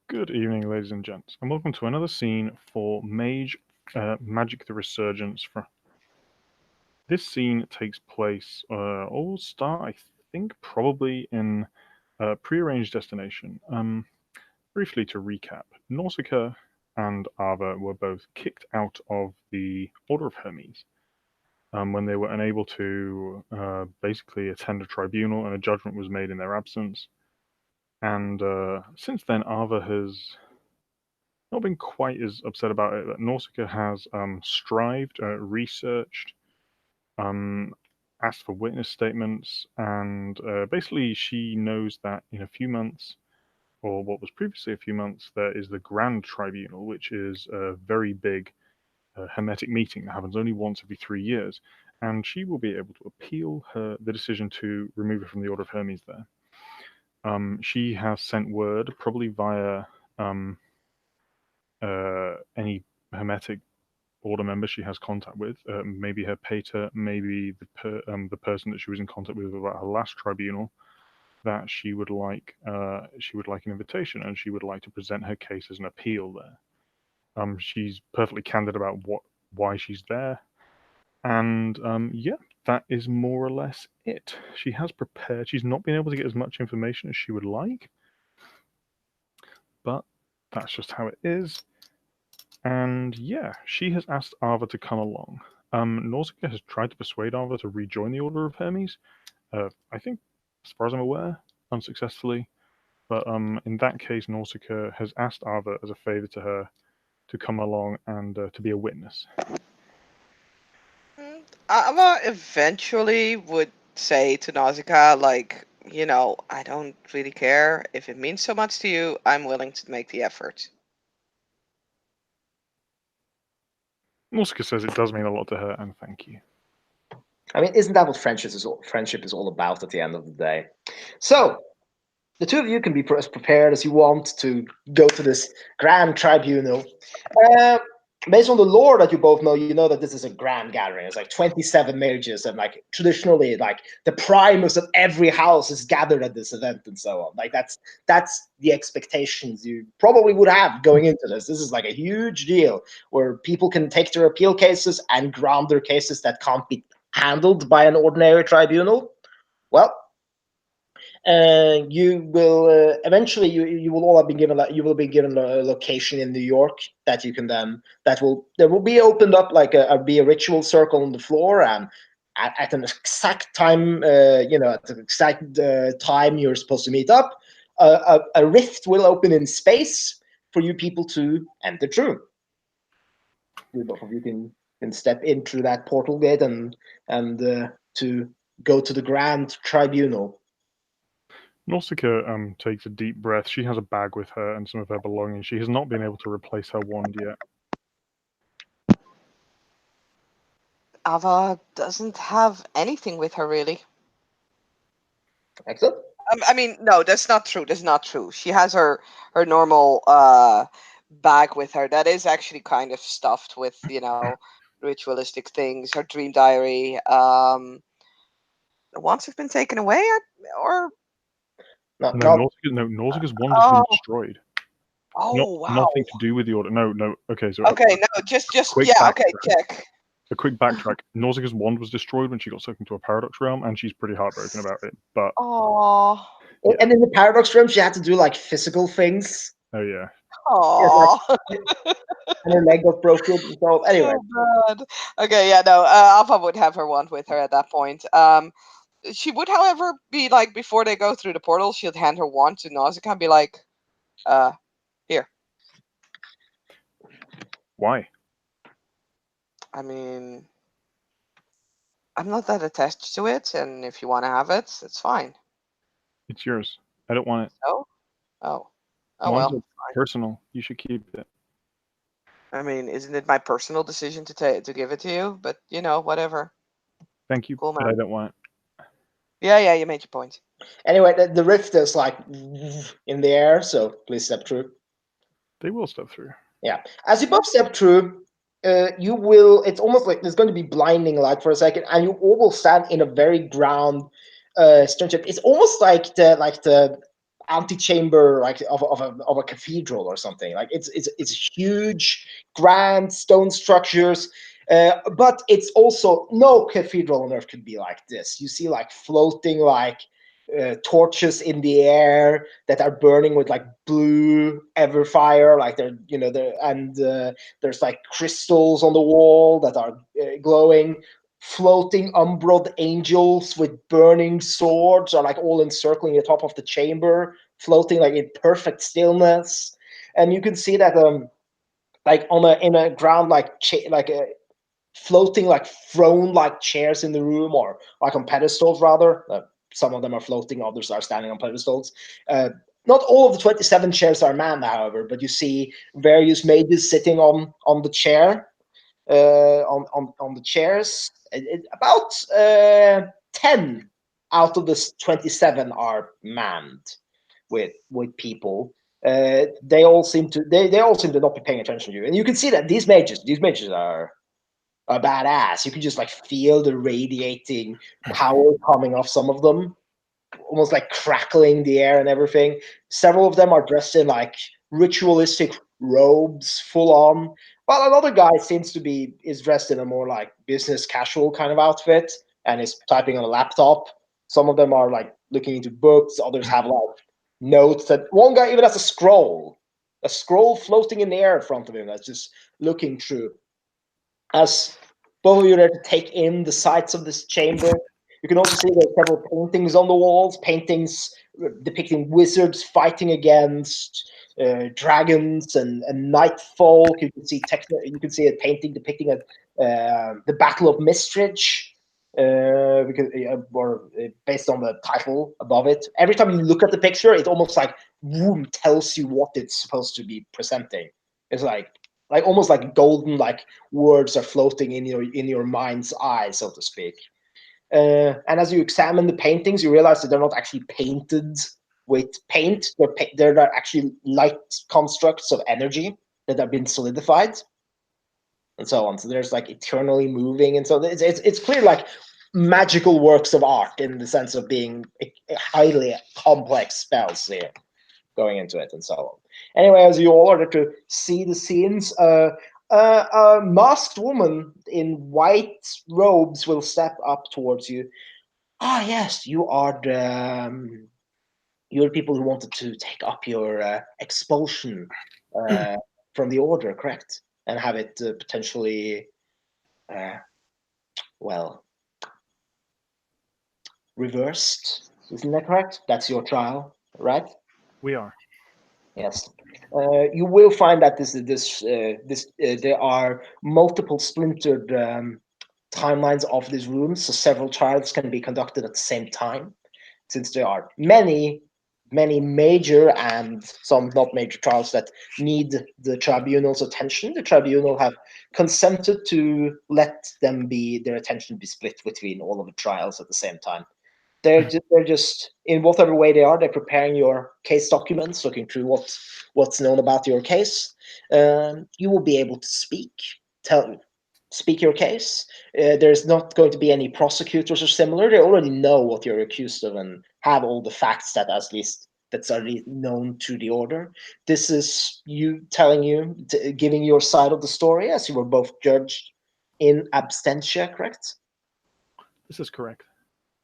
Good evening, ladies and gents, and welcome to another scene for Mage Magic the Resurgence. This scene takes place, all start, I think, probably in a prearranged destination. Briefly to recap, Nausicaa and Ava were both kicked out of the Order of Hermes when they were unable to basically attend a tribunal, and a judgment was made in their absence. And since then, Ava has not been quite as upset about it. That Nausicaa has strived, researched, um, asked for witness statements, and basically she knows that in a few months, or what was previously a few months, there is the Grand Tribunal, which is a very big hermetic meeting that happens only once every 3 years, and she will be able to appeal the decision to remove her from the Order of Hermes there. She has sent word, probably via any hermetic order member she has contact with, maybe her pater, maybe the person that she was in contact with about her last tribunal, that she would like an invitation, and she would like to present her case as an appeal there. She's perfectly candid about why she's there, and yeah, that is more or less it. She has prepared. She's not been able to get as much information as she would like, but that's just how it is. And yeah, she has asked Ava to come along. Nausicaa has tried to persuade Ava to rejoin the Order of Hermes. I think, as far as I'm aware, unsuccessfully. But in that case, Nausicaa has asked Ava as a favor to her to come along and to be a witness. Ava eventually would say to Nausicaa, like, I don't really care. If it means so much to you, I'm willing to make the effort. Nausicaa says it does mean a lot to her, and thank you. I mean, isn't that what friendship is all about at the end of the day? So, the two of you can be as prepared as you want to go to this grand tribunal. Based on the lore that you both know, you know that this is a grand gathering. It's like 27 mages, and like traditionally, like the primus of every house is gathered at this event, and so on. Like that's the expectations you probably would have going into this. This is like a huge deal where people can take their appeal cases and ground their cases that can't be handled by an ordinary tribunal. Well, you will eventually you will all have been given you will be given a location in New York that you can then there will be opened up like be a ritual circle on the floor, and at an exact time at the exact time you're supposed to meet up, a rift will open in space for you people to enter through. Both of you can step in through that portal gate and to go to the Grand Tribunal. Nausicaa takes a deep breath. She has a bag with her and some of her belongings. She has not been able to replace her wand yet. Ava doesn't have anything with her, really. Excellent. I mean, no, that's not true. That's not true. She has her normal bag with her. That is actually kind of stuffed with, ritualistic things. Her dream diary. The wands have been taken away, or No, Nausicaa's wand has been destroyed. Oh, wow. Nothing to do with the order. No. Okay, so Okay, no, just quick yeah. Okay, backtrack. check. A quick backtrack. Nausicaa's wand was destroyed when she got sucked into a paradox realm, and she's pretty heartbroken about it. But Oh. Yeah. And in the paradox realm, she had to do like physical things. Oh yeah. Oh. Like, and her leg got broken. So anyway. Oh, God. Okay, yeah, no. Alpha would have her wand with her at that point. She would, however, be like before they go through the portal, she'd hand her wand to Nausicaa and be like, here. Why? I mean, I'm not that attached to it, and if you want to have it, it's fine. It's yours. I don't want it. Oh? Oh. Oh, Wands well. are personal. You should keep it. I mean, isn't it my personal decision to give it to you? But, whatever. Thank you, Cool, but man. I don't want it. Yeah, you made your point. Anyway, the rift is like in the air, so please step through. They will step through. Yeah. As you both step through, you will, it's almost like there's going to be blinding light for a second, and you all will stand in a very ground sternship. It's almost like the antechamber like of a cathedral or something. Like it's huge, grand stone structures. But it's also no cathedral on earth could be like this. You see like floating like torches in the air that are burning with like blue ever fire, like they're there's like crystals on the wall that are glowing. Floating umbral angels with burning swords are like all encircling the top of the chamber, floating like in perfect stillness. And you can see that like on a in a ground like floating like throne like chairs in the room, or like on pedestals rather. Some of them are floating, others are standing on pedestals. Not all of the 27 chairs are manned, however, but you see various mages sitting on the chair, on the chairs. About 10 out of the 27 are manned with people. They all seem to not be paying attention to you, and you can see that these mages are badass. You can just like feel the radiating power coming off some of them, almost like crackling the air and everything. Several of them are dressed in like ritualistic robes, full on. While another guy is dressed in a more like business casual kind of outfit and is typing on a laptop. Some of them are like looking into books. Others have like notes. That one guy even has a scroll floating in the air in front of him that's just looking through. As both of you are there to take in the sights of this chamber, you can also see there are several paintings on the walls, paintings depicting wizards fighting against dragons and nightfall. You can see a painting depicting the Battle of Mistridge, based on the title above it. Every time you look at the picture, it almost like tells you what it's supposed to be presenting. It's like almost like golden like words are floating in your mind's eye, so to speak. And as you examine the paintings, you realize that they're not actually painted with paint. They're actually light constructs of energy that have been solidified, and so on. So there's like eternally moving, and so it's clear like magical works of art in the sense of being highly complex spells here going into it, and so on. Anyway, as you all are to see the scenes, a masked woman in white robes will step up towards you. Ah, yes, you're the people who wanted to take up your expulsion from the order, correct? And have it potentially, well, reversed. Isn't that correct? That's your trial, right? We are. Yes. You will find that there are multiple splintered timelines of these rooms, so several trials can be conducted at the same time. Since there are many major and some not major trials that need the tribunal's attention, the tribunal have consented to let their attention be split between all of the trials at the same time. They're just in whatever way they are. They're preparing your case documents, looking through what's known about your case. You will be able to speak your case. There's not going to be any prosecutors or similar. They already know what you're accused of and have all the facts that's already known to the order. This is you giving your side of the story, as you were both judged in absentia, correct? This is correct.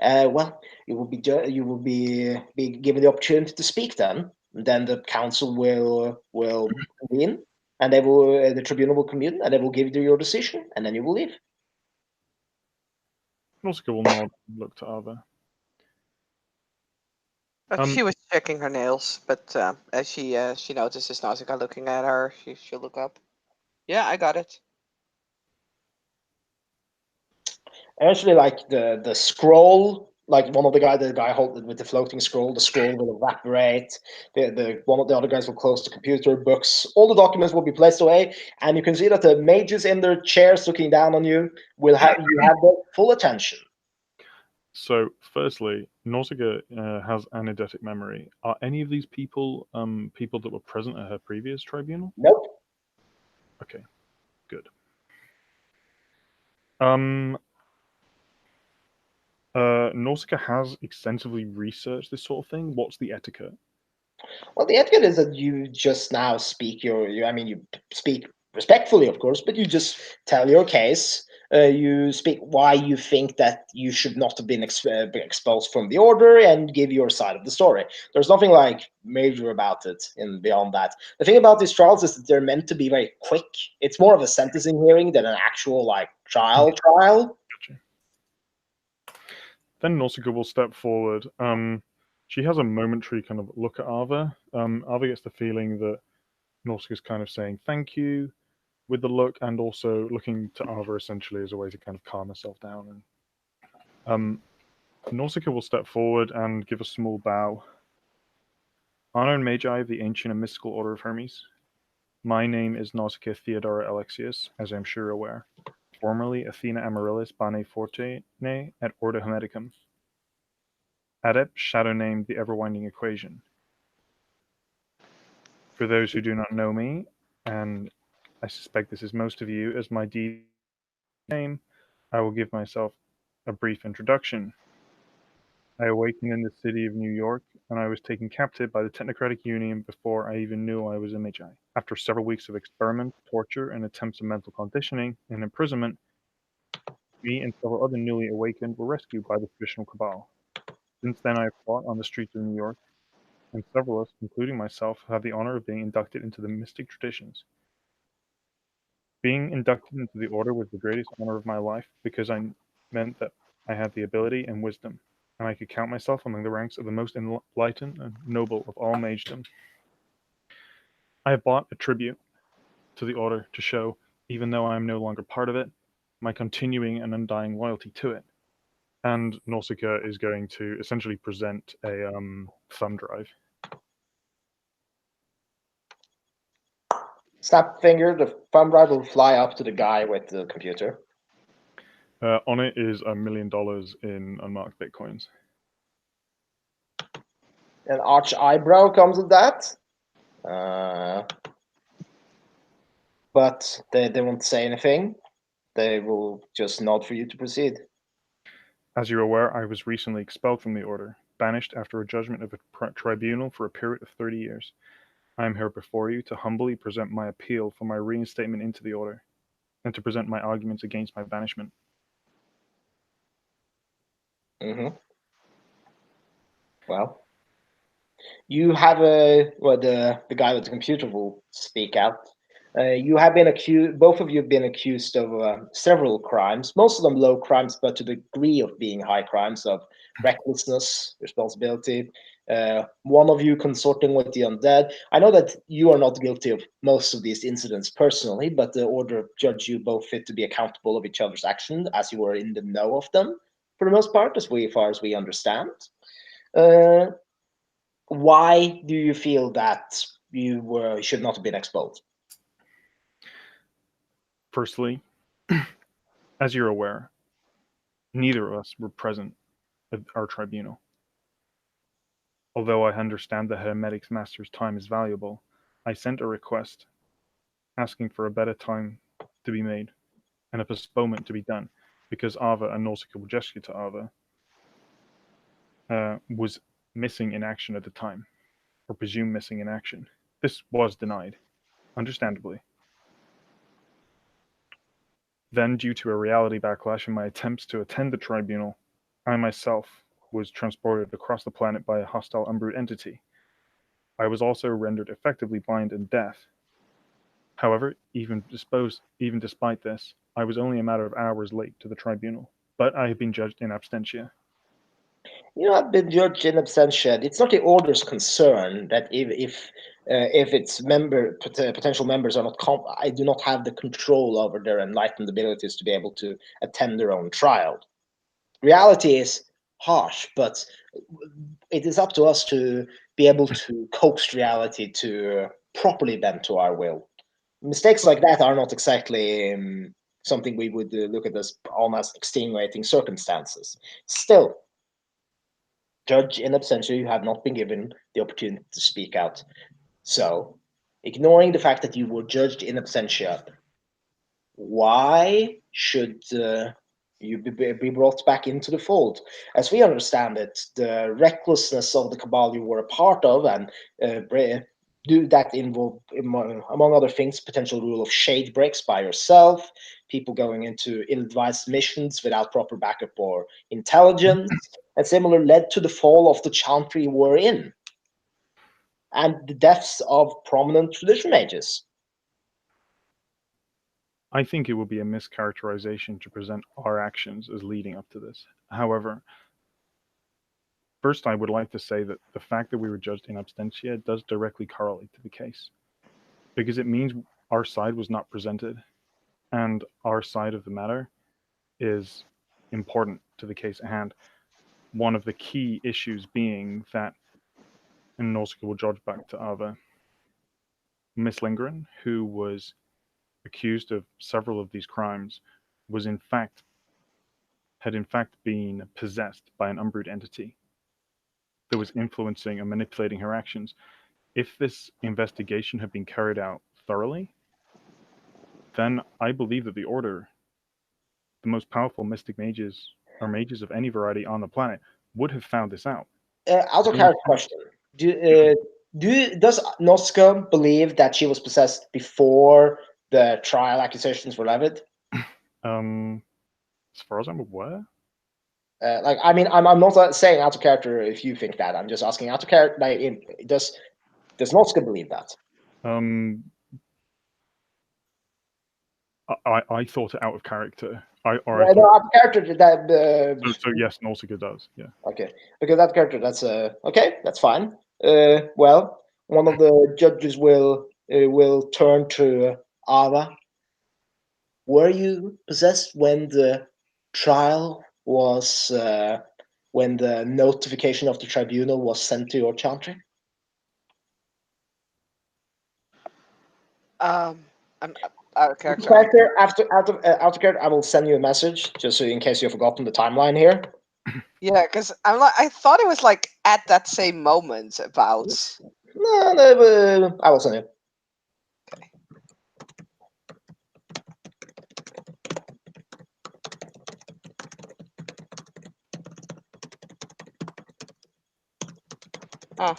Well, you will be given the opportunity to speak. Then the council will convene, and the tribunal will convene, and they will give you your decision, and then you will leave. Nausicaa will nod and look to Ava. She was checking her nails, but as she notices Nausicaa looking at her, she'll look up. Yeah, I got it. Actually, like the scroll, like the guy holding with the floating scroll, the scroll will evaporate. One of the other guys will close the computer, books, all the documents will be placed away, and you can see that the mages in their chairs looking down on you have their full attention. So, firstly, Nausicaa has an eidetic memory. Are any of these people people that were present at her previous tribunal? Nope. Okay, good. Nausicaa has extensively researched this sort of thing. What's the etiquette? Well, the etiquette is that you just now speak you speak respectfully, of course, but you just tell your case. You speak why you think that you should not have been exposed from the order and give your side of the story. There's nothing like major about it and beyond that. The thing about these trials is that they're meant to be very quick. It's more of a sentencing hearing than an actual like trial. Gotcha. Then Nausicaa will step forward. She has a momentary kind of look at Ava. Ava gets the feeling that Nausicaa's kind of saying thank you with the look, and also looking to Ava essentially as a way to kind of calm herself down. And Nausicaa will step forward and give a small bow. Honor and Magi of the ancient and mystical order of Hermes. My name is Nausicaa Theodora Alexius, as I am sure you're aware. Formerly Athena Amaryllis Bane Fortune et Ordo Hermeticum. Adept, shadow named the ever-winding equation. For those who do not know me, and I suspect this is most of you, as my deed name, I will give myself a brief introduction. I awakened in the city of New York, and I was taken captive by the Technocratic Union before I even knew I was a Magi. After several weeks of experiment, torture, and attempts of mental conditioning and imprisonment, me and several other newly awakened were rescued by the traditional cabal. Since then, I have fought on the streets of New York, and several of us, including myself, have the honor of being inducted into the mystic traditions. Being inducted into the order was the greatest honor of my life because I meant that I had the ability and wisdom, and I could count myself among the ranks of the most enlightened and noble of all magedom. I have bought a tribute to the order to show, even though I am no longer part of it, my continuing and undying loyalty to it. And Nausicaa is going to essentially present a thumb drive. Snap finger, the thumb drive will fly up to the guy with the computer. On it is $1 million in unmarked bitcoins. An arch eyebrow comes with that. But they won't say anything. They will just nod for you to proceed. As you're aware, I was recently expelled from the order, banished after a judgment of a tribunal for a period of 30 years. I am here before you to humbly present my appeal for my reinstatement into the order, and to present my arguments against my banishment. Mm-hmm. Well, you have the guy with the computer will speak out. You have been accused. Both of you have been accused of several crimes, most of them low crimes, but to the degree of being high crimes of recklessness, responsibility. One of you consorting with the undead. I know that you are not guilty of most of these incidents personally, but the order judge you both fit to be accountable of each other's actions, as you were in the know of them for the most part, as far as we understand. Why do you feel that you should not have been exposed? Firstly, as you're aware, neither of us were present at our tribunal. Although I understand the Hermetics Master's time is valuable, I sent a request asking for a better time to be made and a postponement to be done, because Ava and Nausicaa gesture to Ava was missing in action at the time, or presumed missing in action. This was denied, understandably. Then, due to a reality backlash in my attempts to attend the tribunal, I myself was transported across the planet by a hostile unbrewed entity. I was also rendered effectively blind and deaf. However, even despite this, I was only a matter of hours late to the tribunal, but I have been judged in absentia. You have been judged in absentia. It's not the order's concern that if its potential members are not I do not have the control over their enlightened abilities to be able to attend their own trial. Reality is harsh, but it is up to us to be able to coax reality to properly bend to our will. Mistakes like that are not exactly something we would look at as almost extenuating circumstances. Still, judge in absentia, you have not been given the opportunity to speak out. So, ignoring the fact that you were judged in absentia, why should You be brought back into the fold. As we understand it, the recklessness of the cabal you were a part of, and do that involve, among other things, potential rule of shade breaks by yourself, people going into ill-advised missions without proper backup or intelligence, and similar led to the fall of the chantry you were in, and the deaths of prominent tradition mages. I think it would be a mischaracterization to present our actions as leading up to this. However, first I would like to say that the fact that we were judged in absentia does directly correlate to the case, because it means our side was not presented, and our side of the matter is important to the case at hand. One of the key issues being that, and also will judge back to Ava, Miss Lindgren, who was accused of several of these crimes, was had in fact been possessed by an unbrewed entity that was influencing and manipulating her actions. If this investigation had been carried out thoroughly, then I believe that the Order, the most powerful mystic mages or mages of any variety on the planet, would have found this out. Out of character question: does Noska believe that she was possessed before the trial accusations were levied? As far as I'm aware, I'm not saying out of character if you think that. I'm just asking out of character. Does Noska believe that? I thought it out of character. Out of character that. So yes, Nausicaa does. Yeah. Okay, because that character, that's okay. That's fine. Well, one of the judges will turn to Ava. Were you possessed when the trial was when the notification of the tribunal was sent to your chantry? I'm out of character. Out of character, I will send you a message just so in case you've forgotten the timeline here. Yeah, because I thought it was like at that same moment about. No, I will send you. Okay.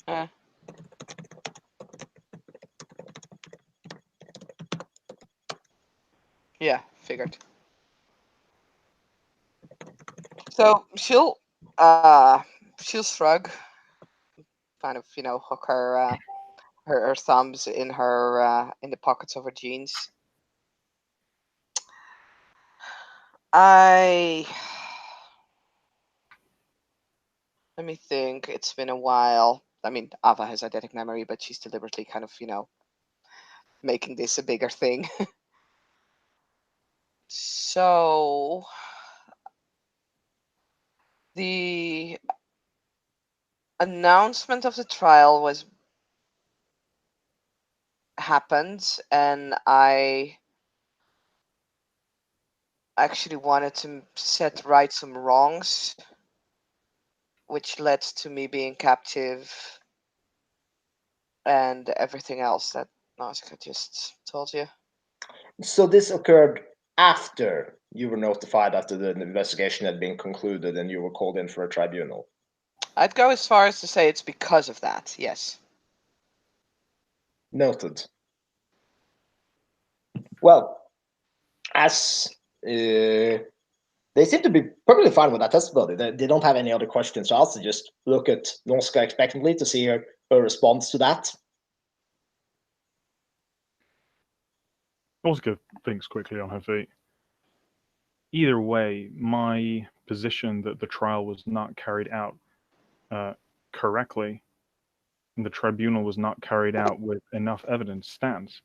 Oh. Yeah, figured. So she'll shrug, kind of hook her thumbs in in the pockets of her jeans. Let me think. It's been a while. I mean, Ava has eidetic memory, but she's deliberately kind of making this a bigger thing. So the announcement of the trial happened, and I actually wanted to set right some wrongs, which led to me being captive and everything else that Nausicaa just told you. So this occurred after you were notified after the investigation had been concluded and you were called in for a tribunal. I'd go as far as to say it's because of that, yes. Noted. Well, as they seem to be perfectly fine with that testimony. They don't have any other questions to ask. They just look at Noska expectantly to see her response to that. Nausicaa thinks quickly on her feet. Either way, my position that the trial was not carried out correctly and the tribunal was not carried out with enough evidence stands.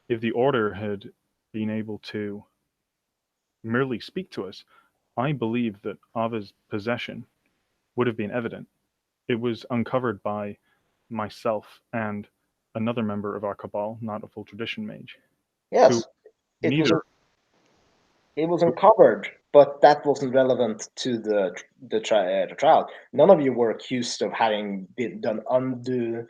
If the Order had been able to merely speak to us, I believe that Ava's possession would have been evident. It was uncovered by myself and another member of our cabal, not a full tradition mage. Yes, it was uncovered, but that wasn't relevant to the trial. None of you were accused of having been been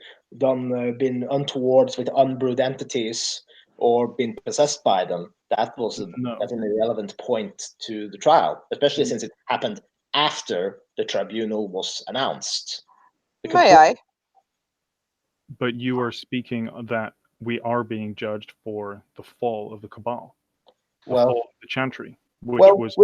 untowards with unbrewed entities or been possessed by them. That's an irrelevant point to the trial, especially since it happened after the tribunal was announced. May I? But you are speaking that we are being judged for the fall of the Cabal, the fall of the Chantry, which was...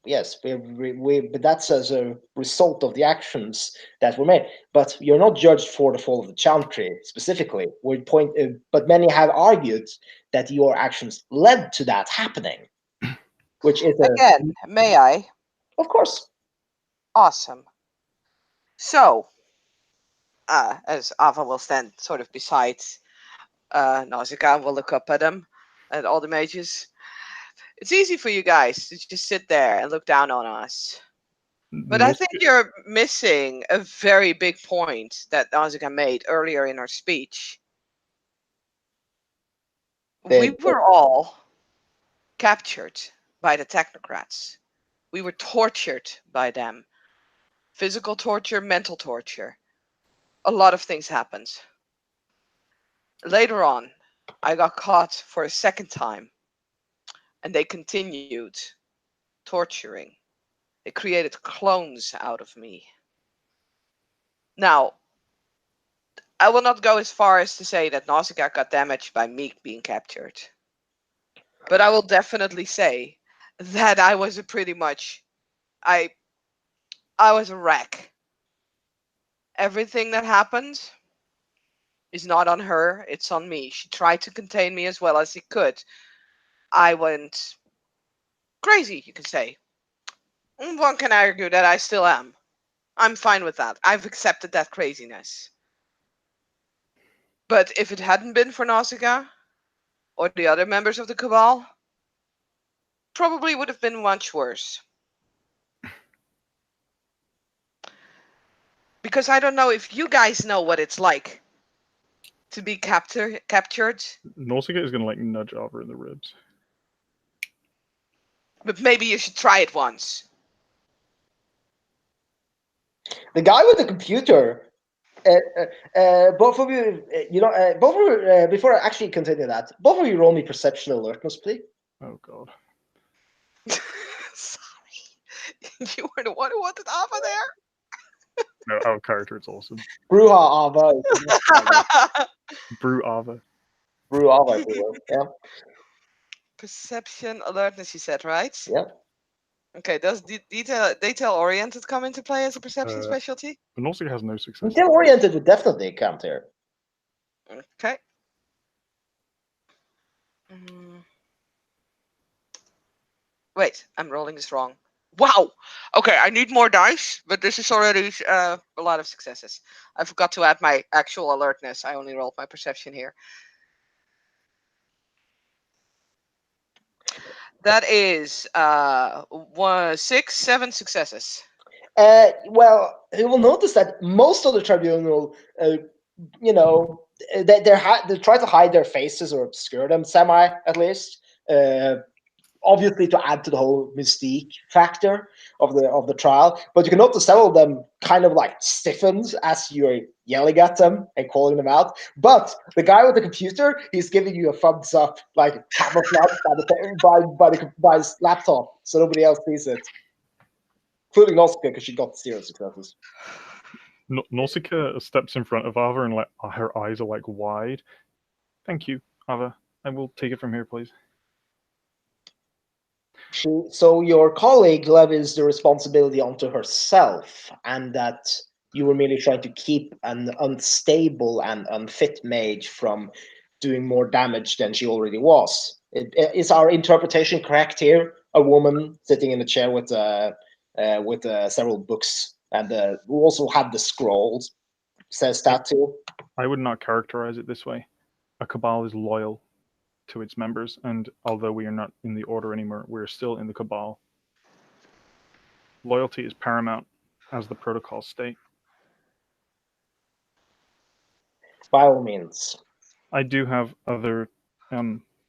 Yes, but that's as a result of the actions that were made. But you're not judged for the fall of the Chantry specifically. But many have argued that your actions led to that happening, which is again. May I? Of course. Awesome. So, as Ava will stand sort of beside Nausicaa, will look up at him and all the mages. It's easy for you guys to just sit there and look down on us. But I think you're missing a very big point that Nausicaa made earlier in her speech. We were all captured by the technocrats. We were tortured by them. Physical torture, mental torture. A lot of things happened. Later on, I got caught for a second time, and they continued torturing. They created clones out of me. Now, I will not go as far as to say that Nausicaa got damaged by me being captured. But I will definitely say that I was I was a wreck. Everything that happened is not on her, it's on me. She tried to contain me as well as she could. I went crazy, you could say. One can argue that I still am. I'm fine with that. I've accepted that craziness. But if it hadn't been for Nausicaa, or the other members of the Cabal, probably would have been much worse. Because I don't know if you guys know what it's like to be captured. Nausicaa is going to like nudge Ava in the ribs. But maybe you should try it once. The guy with the computer, both of you, both of you, before I actually continue that, both of you roll me perception alertness, please. Oh, God. Sorry. You were the one who wanted Ava there? No, out of character, it's awesome. Bruja Ava. Brew Ava. Brew Ava, yeah. Perception alertness, you said, right? Yeah. Okay, does detail-oriented come into play as a perception specialty? But Nausicaa has no success. Detail-oriented would definitely count here. Okay. Wait, I'm rolling this wrong. Wow! Okay, I need more dice, but this is already a lot of successes. I forgot to add my actual alertness. I only rolled my perception here. That is 6, 7 successes. Well, you will notice that most of the tribunal, they try to hide their faces or obscure them semi, at least. Obviously, to add to the whole mystique factor of the trial, but you can notice several of them kind of like stiffens as you're yelling at them and calling them out. But the guy with the computer, he's giving you a thumbs up, like camouflage by his laptop, so nobody else sees it, including Nausicaa because she got 0 successes. Nausicaa steps in front of Ava and like her eyes are like wide. Thank you, Ava. I will take it from here, please. So your colleague levies the responsibility onto herself, and that you were merely trying to keep an unstable and unfit mage from doing more damage than she already was. Is our interpretation correct here? A woman sitting in a chair with several books, and who also had the scrolls, says that too? I would not characterize it this way. A Cabal is loyal to its members, and although we are not in the Order anymore, we're still in the Cabal. Loyalty is paramount, as the protocols state. By all means. I do have other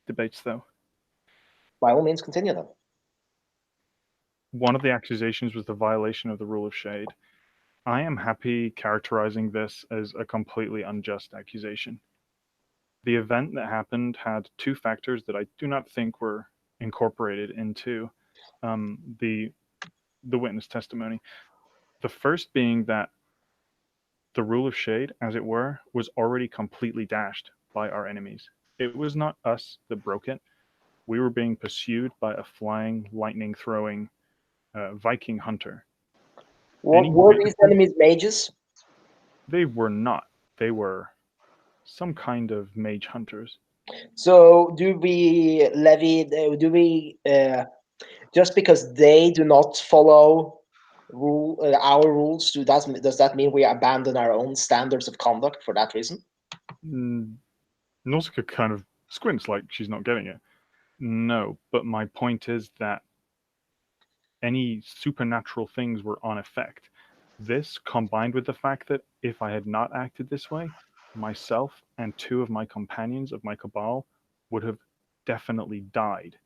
debates, though. By all means, continue them. One of the accusations was the violation of the rule of shade. I am happy characterizing this as a completely unjust accusation. The event that happened had two factors that I do not think were incorporated into the witness testimony. The first being that the rule of shade, as it were, was already completely dashed by our enemies. It was not us that broke it. We were being pursued by a flying, lightning throwing Viking hunter. What were these enemies mages? They were not. They were some kind of mage hunters. So do we levy? Do we just because they do not follow our rules? Does that mean we abandon our own standards of conduct for that reason? Nausicaa kind of squints like she's not getting it. No, but my point is that any supernatural things were on effect. This, combined with the fact that if I had not acted this way, myself and two of my companions of my cabal would have definitely died.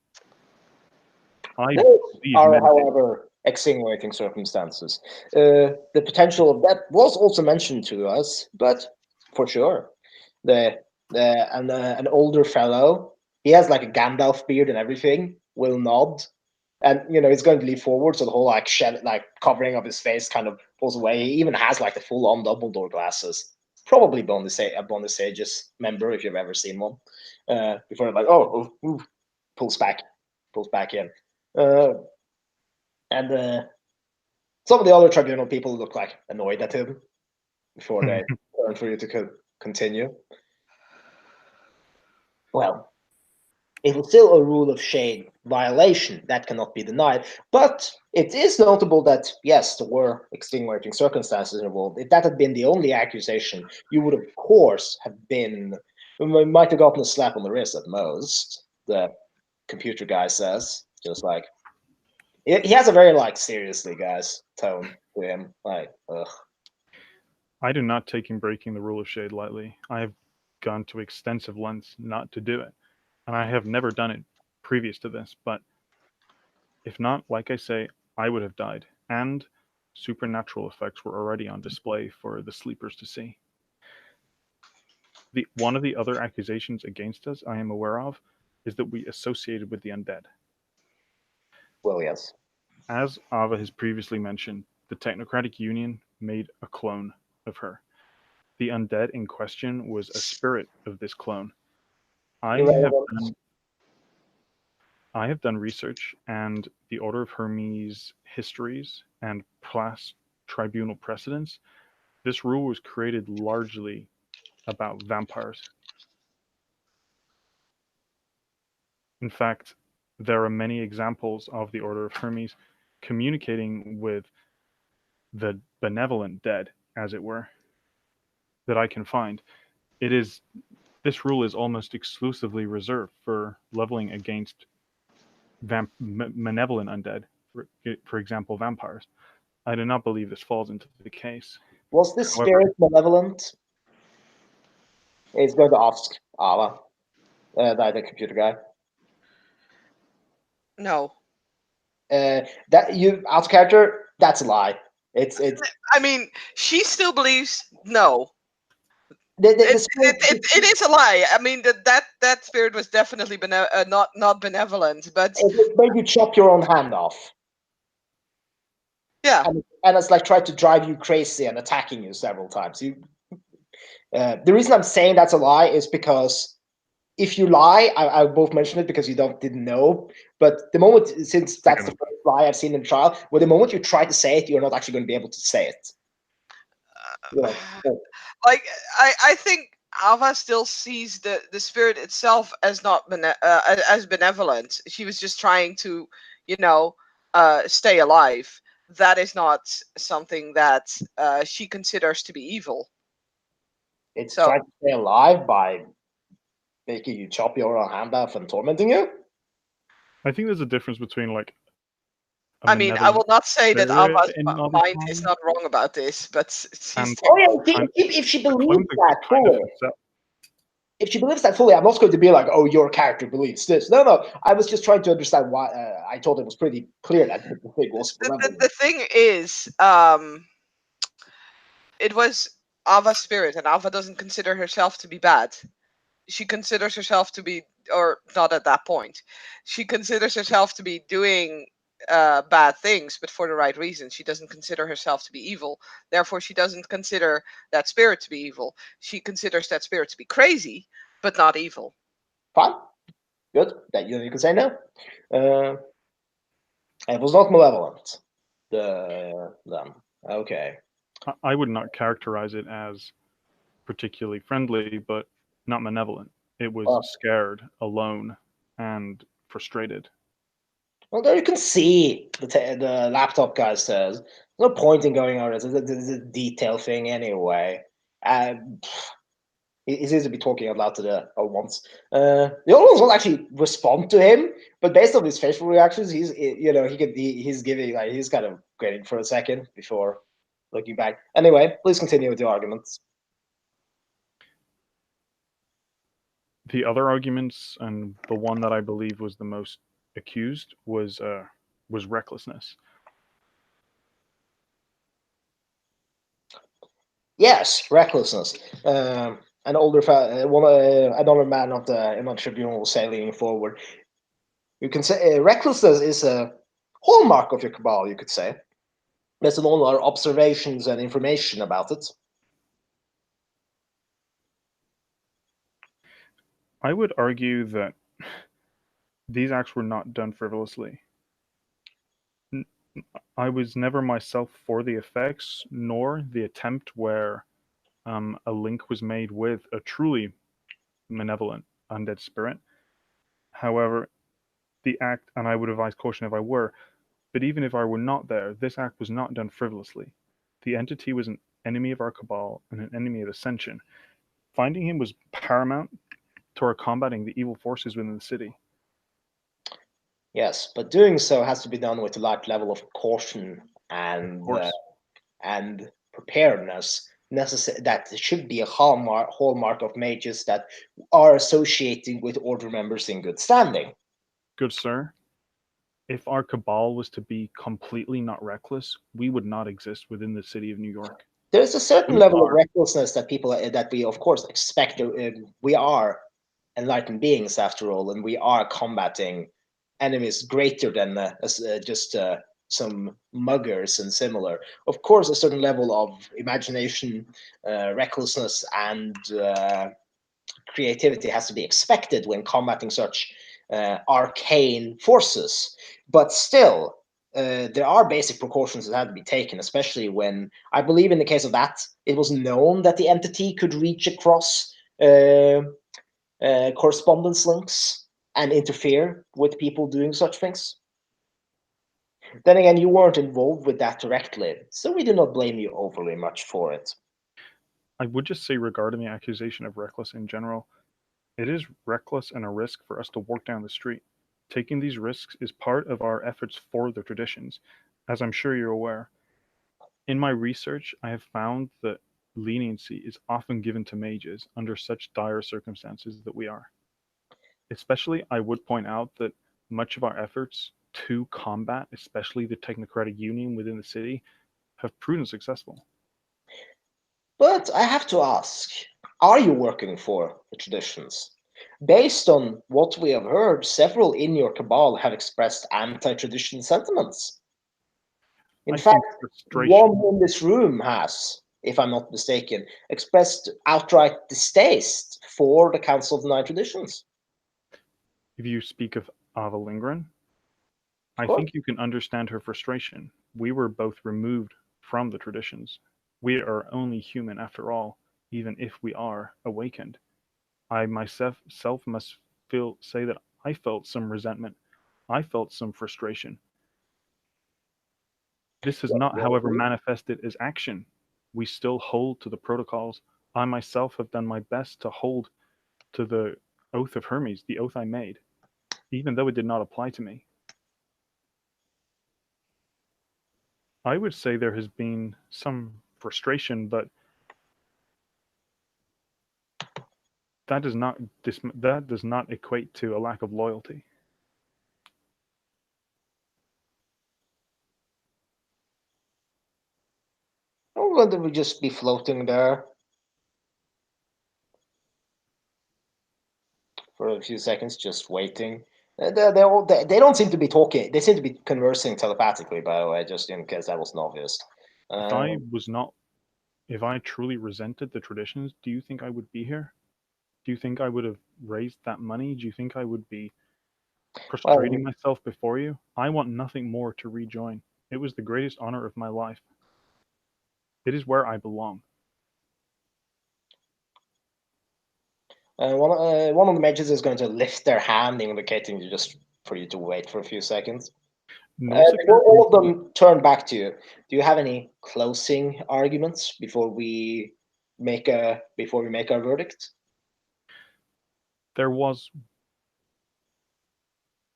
Those are, however, extenuating circumstances. The potential of that was also mentioned to us, but for sure, an older fellow, he has like a Gandalf beard and everything, will nod, and he's going to lean forward, so the whole like covering of his face kind of pulls away. He even has like the full-on Dumbledore glasses. Probably a Bonus Sages member if you've ever seen one. Before like pulls back in. And some of the other tribunal people look like annoyed at him before they turn for you to continue. Well, it was still a rule of shade violation that cannot be denied, but it is notable that yes, there were extenuating circumstances involved. If that had been the only accusation, you would of course have been, we might have gotten a slap on the wrist at most. The computer guy says, just like, he has a very like seriously guys tone to him, like ugh. I do not take him breaking the rule of shade lightly. I have gone to extensive lengths not to do it, and I have never done it previous to this, but if not, like I say, I would have died, and supernatural effects were already on display for the sleepers to see. One of the other accusations against us I am aware of is that we associated with the undead. Well, yes. As Ava has previously mentioned, the Technocratic Union made a clone of her. The undead in question was a spirit of this clone. I have done research, and the Order of Hermes histories and past tribunal precedents. This rule was created largely about vampires. In fact, there are many examples of the Order of Hermes communicating with the benevolent dead, as it were, that I can find. This rule is almost exclusively reserved for leveling against malevolent undead, for example, vampires. I do not believe this falls into the case. Was this spirit malevolent? He's going to ask Ava, the computer guy. No. That you out of character? That's a lie. It's. I mean, she still believes no. It is a lie. I mean that spirit was definitely not benevolent, but it made you chop your own hand off. Yeah, and it's like tried to drive you crazy and attacking you several times. The reason I'm saying that's a lie is because if you lie, I both mentioned it because you didn't know. But the moment, since that's the first lie I've seen in trial, well, the moment you try to say it, you're not actually going to be able to say it. Like I think Ava still sees the spirit itself as not as benevolent. She was just trying to, stay alive. That is not something that she considers to be evil. It's trying to stay alive by making you chop your own hand off and tormenting you? I think there's a difference between like. I mean, I will not say that Ava's mind is not wrong about this, but she's. If she believes that fully, if she believes that fully, I'm not going to be like, "Oh, your character believes this." No. I was just trying to understand why. I told it was pretty clear that the thing was. The thing is, it was Ava's spirit, and Ava doesn't consider herself to be bad. she considers herself to be, or not at that point, she considers herself to be doing bad things, but for the right reasons. She doesn't consider herself to be evil. Therefore, she doesn't consider that spirit to be evil. She considers that spirit to be crazy, but not evil. Fine, good. That you can say no. It was not malevolent. Then okay. I would not characterize it as particularly friendly, but not malevolent. It was Well, scared, alone, and frustrated. well, there you can see the laptop guy says no point in going over it. It's a detail thing anyway. He seems to be talking out loud to the other ones. The other ones won't actually respond to him, but based on his facial reactions, he's giving like he's kind of grinning for a second before looking back. Anyway, please continue with the arguments. The other arguments, and the one that I believe was the most accused, was recklessness. Yes, recklessness. An older another man of the Iman Tribunal will say leaning forward. You can say recklessness is a hallmark of your cabal. You could say based on all our observations and information about it. I would argue that these acts were not done frivolously. I was never myself for the effects, nor the attempt where a link was made with a truly malevolent undead spirit. However, the act, and I would advise caution if I were, but even if I were not there, this act was not done frivolously. The entity was an enemy of our cabal and an enemy of Ascension. Finding him was paramount to our combating the evil forces within the city. Yes, but doing so has to be done with a large level of caution Of course. and preparedness. That should be a hallmark of mages that are associating with order members in good standing. Good sir, if our cabal was to be completely not reckless, we would not exist within the city of New York. There's a certain We level of are, recklessness that people that we of course expect. We are enlightened beings after all, and we are combating enemies greater than just some muggers and similar. Of course, a certain level of imagination, recklessness, and creativity has to be expected when combating such arcane forces. But still, there are basic precautions that have to be taken, especially when I believe in the case of that, it was known that the entity could reach across correspondence links and interfere with people doing such things. Then again, you weren't involved with that directly, so we do not blame you overly much for it. I would just say regarding the accusation of reckless in general, it is reckless and a risk for us to walk down the street. Taking these risks is part of our efforts for the traditions, as I'm sure you're aware. In my research, I have found that leniency is often given to mages under such dire circumstances that we are. Especially, I would point out that much of our efforts to combat, especially the technocratic union within the city, have proven successful. But I have to ask, are you working for the traditions? Based on what we have heard, several in your cabal have expressed anti-tradition sentiments. In I fact, think one frustration, in this room has, if I'm not mistaken, expressed outright distaste for the Council of the Nine Traditions. if you speak of Ava Lindgren, Of I course. think you can understand her frustration. We were both removed from the traditions. We are only human after all, even if we are awakened. I myself must say that I felt some resentment. I felt some frustration. This has not, however, manifested as action. We still hold to the protocols. I myself have done my best to hold to the oath of Hermes, the oath I made, even though it did not apply to me. I would say there has been some frustration, but that does not equate to a lack of loyalty. Or whether we just be floating there. for a few seconds, just waiting. They don't seem to be talking. They seem to be conversing telepathically, by the way, just in case that wasn't obvious. If I truly resented the traditions, do you think I would be here? Do you think I would have raised that money? Do you think I would be prostrating myself before you? I want nothing more to rejoin. It was the greatest honor of my life. It is where I belong. One of the mages is going to lift their hand, indicating just for you to wait for a few seconds. Before all of them turn back to you, do you have any closing arguments before we make our verdict? There was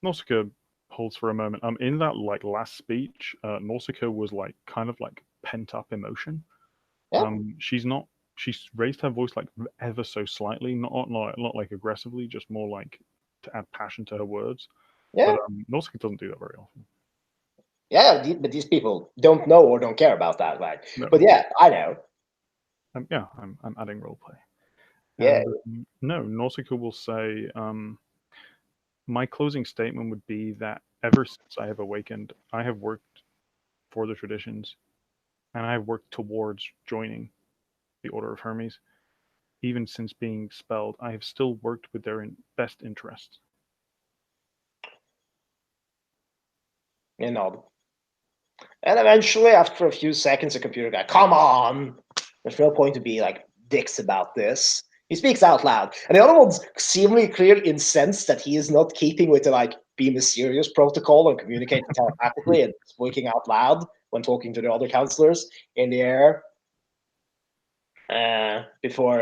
Nausicaa holds for a moment. In that last speech, Nausicaa was kind of pent up emotion. Yeah. She's raised her voice ever so slightly, not like aggressively, just more like to add passion to her words. Yeah. But Nausicaa doesn't do that very often. Yeah, but these people don't know or don't care about that, right? No. But yeah, I know. I'm adding roleplay. Yeah. No, Nausicaa will say, my closing statement would be that ever since I have awakened, I have worked for the traditions, and I have worked towards joining the Order of Hermes. Even since being expelled, I have still worked with their best interests. You know. And eventually, after a few seconds, the computer guy, come on! There's no point to be dicks about this. He speaks out loud. And the other one's seemingly clearly incensed that he is not keeping with the be mysterious protocol and communicating telepathically and speaking out loud when talking to the other counselors in the air. Before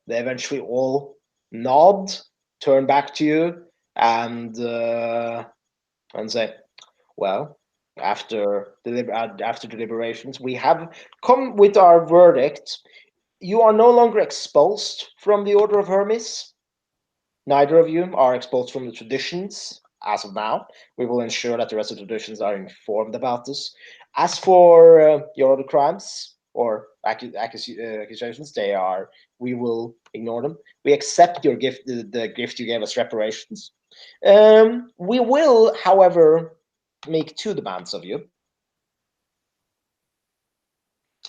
they eventually all nod, turn back to you, and say, well, after deliberations, we have come with our verdict. You are no longer exposed from the Order of Hermes. Neither of you are exposed from the traditions as of now. We will ensure that the rest of the traditions are informed about this. As for your other crimes or accusations, we will ignore them. We accept your gift, the gift you gave us, reparations. We will, however, make two demands of you.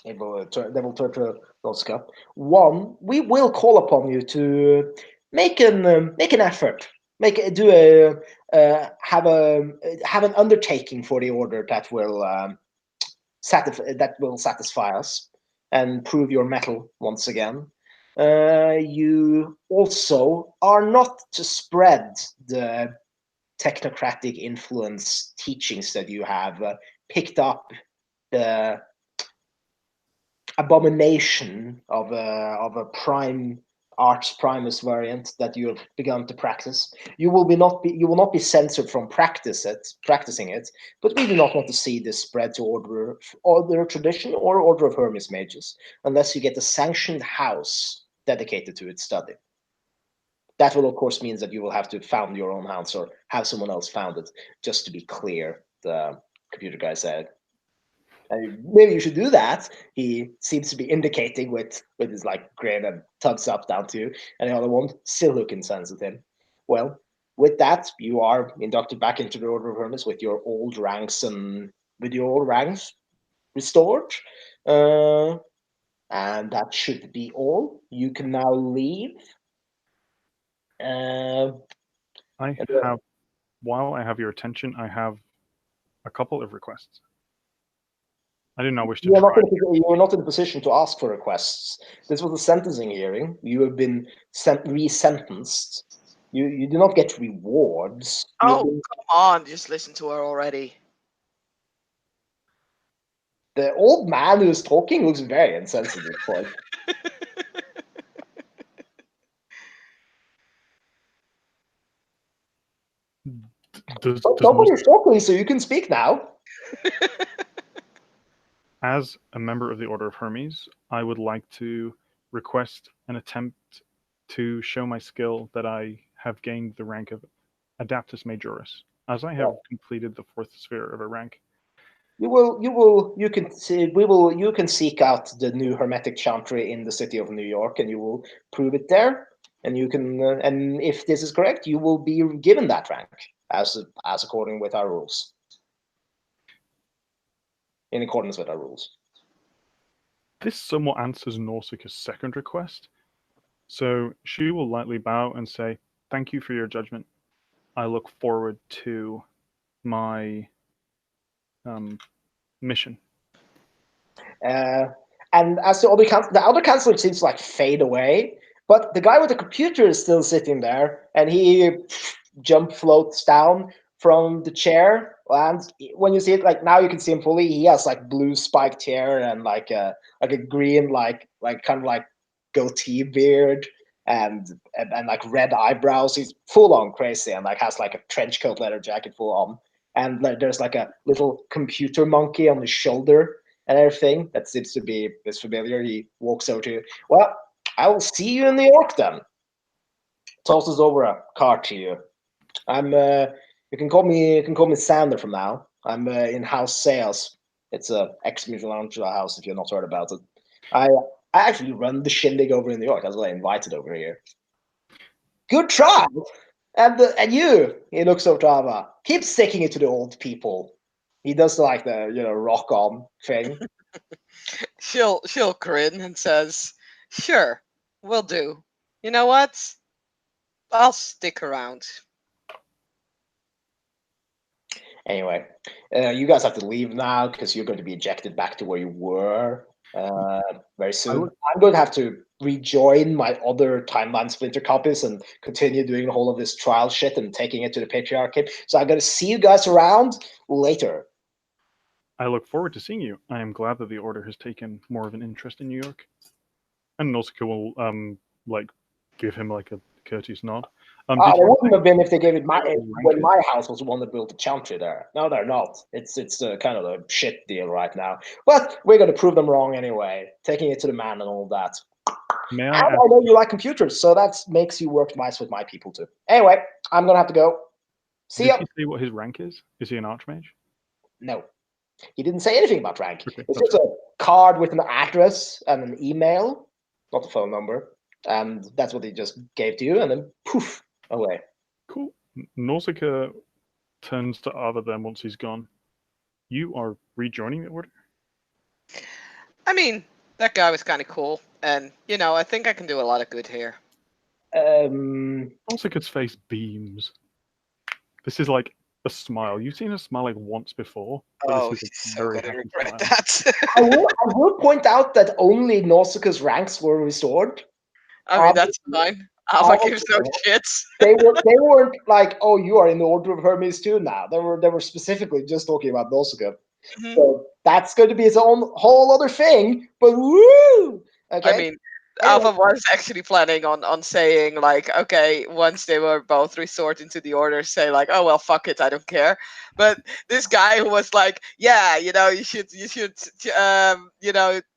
They will turn to Roska. One, we will call upon you to make an effort, have an undertaking for the order that will satisfy us and prove your mettle once again. You also are not to spread the technocratic influence teachings that you have picked up, the abomination of a prime arch primus variant that you have begun to practice. You will not be censored from practicing it, but we do not want to see this spread to order tradition or Order of Hermes mages unless you get a sanctioned house dedicated to its study. That will, of course, mean that you will have to found your own house or have someone else found it, just to be clear, the computer guy said. Maybe you should do that. He seems to be indicating with his grin and thumbs up down to you, and the other one still looking sensitive. Well, with that, you are inducted back into the Order of Hermes with your old ranks restored. And that should be all. You can now leave. While I have your attention, I have a couple of requests. I do not wish to try. You are not in a position to ask for requests. This was a sentencing hearing. You have been resentenced. You do not get rewards. Come on, just listen to her already. The old man who's talking looks very insensitive. Nobody's talking, so you can speak now. As a member of the Order of Hermes, I would like to request an attempt to show my skill that I have gained the rank of Adaptus Majoris, as I have completed the 4th sphere of a rank. You can seek out the new Hermetic Chantry in the city of New York, and you will prove it there. and you can. And if this is correct, you will be given that rank as according with our rules. In accordance with our rules. This somewhat answers Nausicaa's second request, so she will lightly bow and say, "Thank you for your judgment. I look forward to my mission." And as the other counselor seems to like fade away, but the guy with the computer is still sitting there, and he jump floats down from the chair. And when you see it, like now you can see him fully. He has like blue spiked hair and like a green like kind of like goatee beard and like red eyebrows. He's full on crazy and like has like a trench coat leather jacket full on. And there's like a little computer monkey on his shoulder and everything that seems to be this familiar. He walks over to you. Well, I will see you in New York then. Tosses over a card to you. I'm you can call me Sander from now. I'm in house sales. It's a ex-Michelangelo house if you've not heard about it. I actually run the shindig over in New York. That's why I invited over here. Good try. And you, he looks over to Ava. Keep sticking it to the old people. He does like the rock on thing. She'll grin and says, "Sure, will do. You know what? I'll stick around." Anyway, you guys have to leave now because you're going to be ejected back to where you were very soon. I'm going to have to rejoin my other timeline splinter copies and continue doing the whole of this trial shit and taking it to the patriarchy. So I'm going to see you guys around later. I look forward to seeing you. I am glad that the Order has taken more of an interest in New York. And Nausicaa will like give him like a courteous nod. It wouldn't have been if they gave it when my house was the one that built the chantry there. No, they're not. It's kind of a shit deal right now. But we're going to prove them wrong anyway, taking it to the man and all that. I know you like computers, so that makes you work nice with my people too. Anyway, I'm going to have to go. See ya. Did he say what his rank is? Is he an archmage? No. He didn't say anything about rank. Okay, it's just a card with an address and an email, not a phone number. And that's what he just gave to you, and then poof, away. Cool. Nausicaa turns to Ava then once he's gone. You are rejoining the Order? I mean, that guy was kind of cool, and I think I can do a lot of good here. Nausicaa's face beams. This is like a smile. You've seen her smile like once before. Oh, she's so gonna regret that. I will point out that only Nausicaa's ranks were restored. I mean, that's fine. Alpha gives no shits. They weren't like, oh, you are in the Order of Hermes too now. They were specifically just talking about Nausicaa. Mm-hmm. So that's going to be its own whole other thing. But woo! Okay. I mean, Alpha was actually planning on saying like, okay, once they were both restored into the Order, say like, oh well, fuck it, I don't care. But this guy who was like, yeah, you should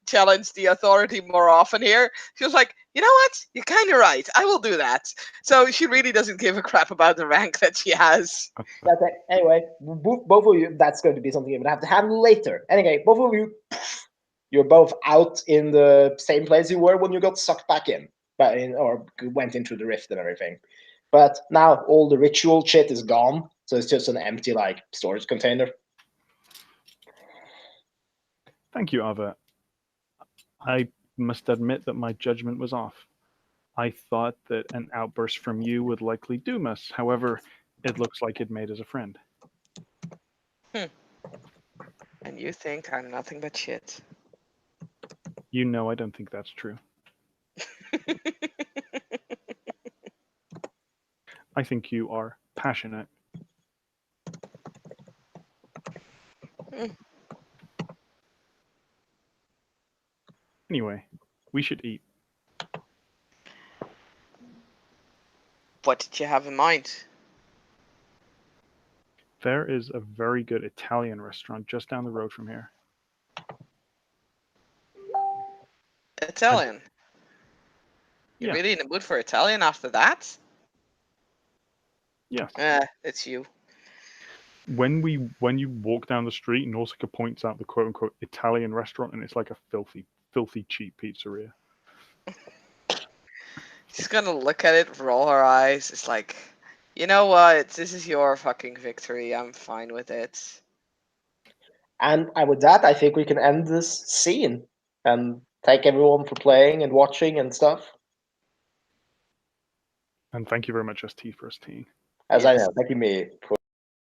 challenge the authority more often here. She was like, you know what? You're kind of right. I will do that. So she really doesn't give a crap about the rank that she has. That's it. Anyway, both of you, that's going to be something you're going to have to handle later. Anyway, both of you, you're both out in the same place you were when you got sucked back in, or went into the rift and everything. But now all the ritual shit is gone, so it's just an empty like storage container. Thank you, Ava. I must admit that my judgment was off. I thought that an outburst from you would likely doom us. However, it looks like it made us a friend. And you think I'm nothing but shit. You know I don't think that's true. I think you are passionate. Anyway, we should eat. What did you have in mind? There is a very good Italian restaurant just down the road from here. Italian? You're really in the mood for Italian after that? Yes. It's you. When you walk down the street, Nausicaa points out the quote-unquote Italian restaurant, and it's like a filthy cheap pizzeria. She's gonna look at it, roll her eyes. It's like, you know what? This is your fucking victory. I'm fine with it. And with that, I think we can end this scene. And thank everyone for playing and watching and stuff. And thank you very much, ST, for ST. As I Yes. know, thank you, me, for